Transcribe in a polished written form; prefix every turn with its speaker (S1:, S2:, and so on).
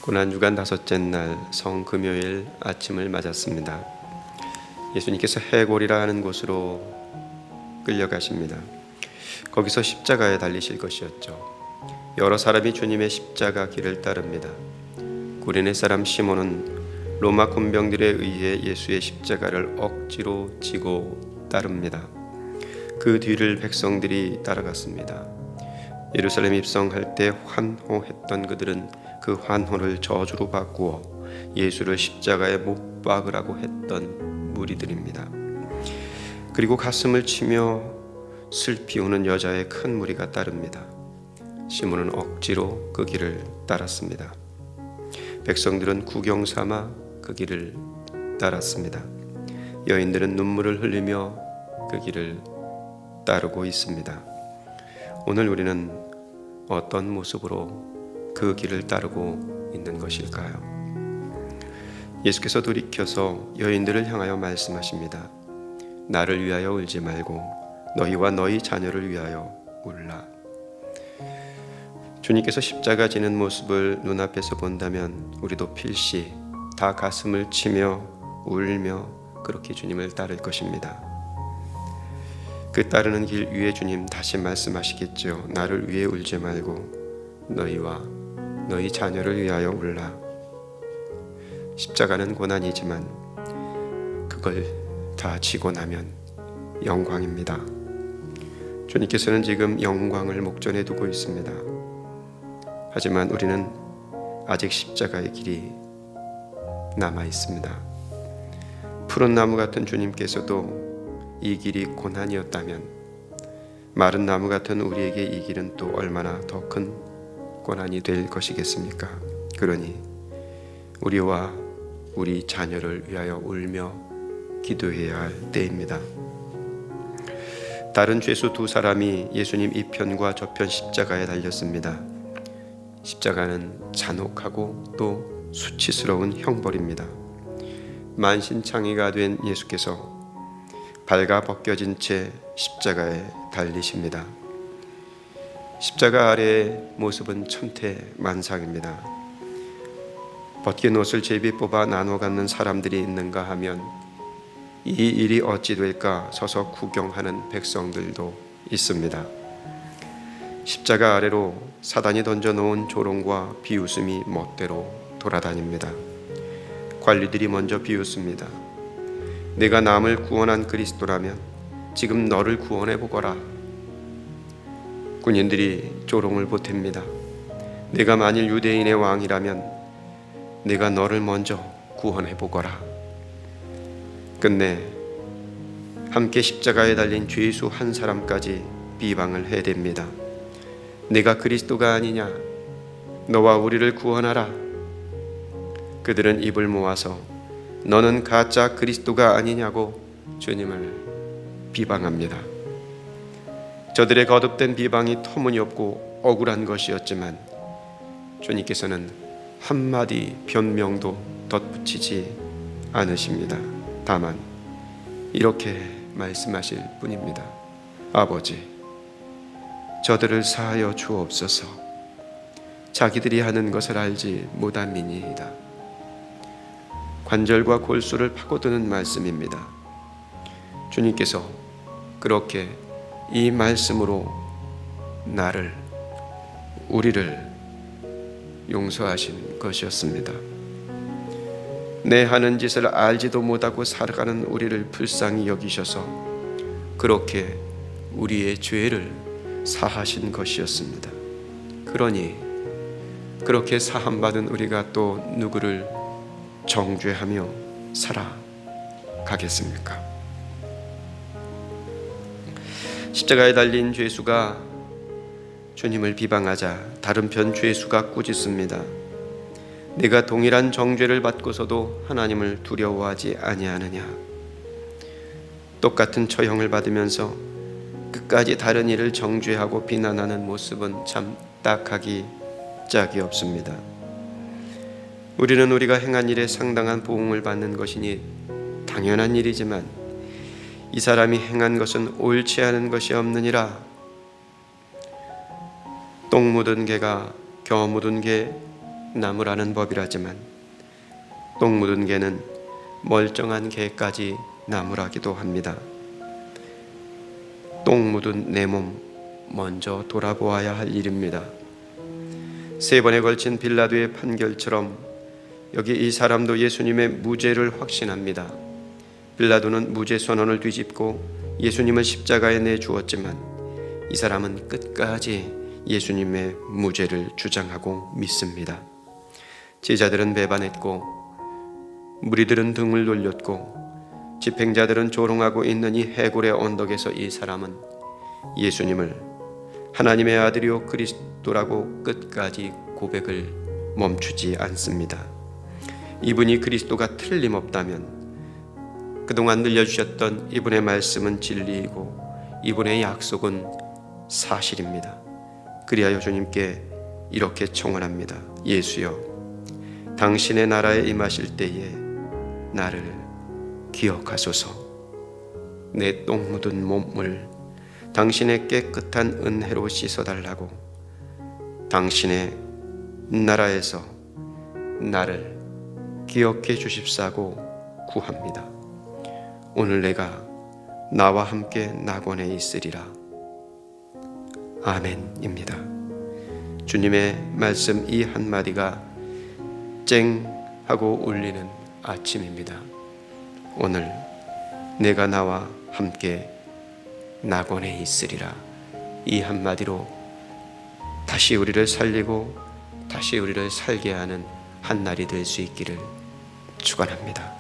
S1: 고난주간 다섯째 날 성금요일 아침을 맞았습니다. 예수님께서 해골이라 하는 곳으로 끌려가십니다. 거기서 십자가에 달리실 것이었죠. 여러 사람이 주님의 십자가 길을 따릅니다. 구레네 사람 시몬은 로마 군병들에 의해 예수의 십자가를 억지로 지고 따릅니다. 그 뒤를 백성들이 따라갔습니다. 예루살렘 입성할 때 환호했던 그들은 그 환호를 저주로 바꾸어 예수를 십자가에 못 박으라고 했던 무리들입니다. 그리고 가슴을 치며 슬피 우는 여자의 큰 무리가 따릅니다. 시몬은 억지로 그 길을 따랐습니다. 백성들은 구경 삼아 그 길을 따랐습니다. 여인들은 눈물을 흘리며 그 길을 따르고 있습니다. 오늘 우리는 어떤 모습으로 그 길을 따르고 있는 것일까요? 예수께서 돌이켜서 여인들을 향하여 말씀하십니다. 나를 위하여 울지 말고 너희와 너희 자녀를 위하여 울라. 주님께서 십자가 지는 모습을 눈앞에서 본다면 우리도 필시 다 가슴을 치며 울며 그렇게 주님을 따를 것입니다. 그 따르는 길 위에 주님 다시 말씀하시겠죠. 나를 위해 울지 말고 너희와 너희 자녀를 위하여 울라. 십자가는 고난이지만 그걸 다 지고 나면 영광입니다. 주님께서는 지금 영광을 목전에 두고 있습니다. 하지만 우리는 아직 십자가의 길이 남아 있습니다. 푸른 나무 같은 주님께서도 이 길이 고난이었다면 마른 나무 같은 우리에게 이 길은 또 얼마나 더 큰 고난이 될 것이겠습니까? 그러니 우리와 우리 자녀를 위하여 울며 기도해야 할 때입니다. 다른 죄수 두 사람이 예수님 이편과 저편 십자가에 달렸습니다. 십자가는 잔혹하고 또 수치스러운 형벌입니다. 만신창이가 된 예수께서 발가 벗겨진 채 십자가에 달리십니다. 십자가 아래의 모습은 천태만상입니다. 벗긴 옷을 제비 뽑아 나눠 갖는 사람들이 있는가 하면 이 일이 어찌 될까 서서 구경하는 백성들도 있습니다. 십자가 아래로 사단이 던져놓은 조롱과 비웃음이 멋대로 돌아다닙니다. 관리들이 먼저 비웃습니다. 내가 남을 구원한 그리스도라면 지금 너를 구원해 보거라. 군인들이 조롱을 보탭니다. 내가 만일 유대인의 왕이라면 내가 너를 먼저 구원해 보거라. 끝내 함께 십자가에 달린 죄수 한 사람까지 비방을 해댑니다. 내가 그리스도가 아니냐? 너와 우리를 구원하라. 그들은 입을 모아서 너는 가짜 그리스도가 아니냐고 주님을 비방합니다. 저들의 거듭된 비방이 터무니없고 억울한 것이었지만 주님께서는 한마디 변명도 덧붙이지 않으십니다. 다만 이렇게 말씀하실 뿐입니다. 아버지, 저들을 사하여 주옵소서. 자기들이 하는 것을 알지 못함이니이다. 관절과 골수를 파고드는 말씀입니다. 주님께서 그렇게 이 말씀으로 나를, 우리를 용서하신 것이었습니다. 내 하는 짓을 알지도 못하고 살아가는 우리를 불쌍히 여기셔서 그렇게 우리의 죄를 사하신 것이었습니다. 그러니 그렇게 사함받은 우리가 또 누구를 정죄하며 살아가겠습니까? 십자가에 달린 죄수가 주님을 비방하자 다른 편 죄수가 꾸짖습니다. 네가 동일한 정죄를 받고서도 하나님을 두려워하지 아니하느냐? 똑같은 처형을 받으면서 끝까지 다른 이를 정죄하고 비난하는 모습은 참 딱하기 짝이 없습니다. 우리는 우리가 행한 일에 상당한 보응을 받는 것이니 당연한 일이지만 이 사람이 행한 것은 옳지 않은 것이 없느니라. 똥 묻은 개가 겨 묻은 개 나무라는 법이라지만 똥 묻은 개는 멀쩡한 개까지 나무라기도 합니다. 똥 묻은 내 몸 먼저 돌아보아야 할 일입니다. 3번에 걸친 빌라도의 판결처럼 여기 이 사람도 예수님의 무죄를 확신합니다. 빌라도는 무죄 선언을 뒤집고 예수님을 십자가에 내주었지만 이 사람은 끝까지 예수님의 무죄를 주장하고 믿습니다. 제자들은 배반했고 무리들은 등을 돌렸고 집행자들은 조롱하고 있는 이 해골의 언덕에서 이 사람은 예수님을 하나님의 아들이요 그리스도라고 끝까지 고백을 멈추지 않습니다. 이분이 그리스도가 틀림없다면 그동안 들려주셨던 이분의 말씀은 진리이고 이분의 약속은 사실입니다. 그리하여 주님께 이렇게 청원합니다. 예수여, 당신의 나라에 임하실 때에 나를 기억하소서. 내 똥 묻은 몸을 당신의 깨끗한 은혜로 씻어달라고 당신의 나라에서 나를 기억해 주십사고 구합니다. 오늘 내가 나와 함께 낙원에 있으리라. 아멘입니다. 주님의 말씀 이 한마디가 쨍 하고 울리는 아침입니다. 오늘 내가 나와 함께 낙원에 있으리라. 이 한마디로 다시 우리를 살리고 다시 우리를 살게 하는 한 날이 될 수 있기를 축원합니다.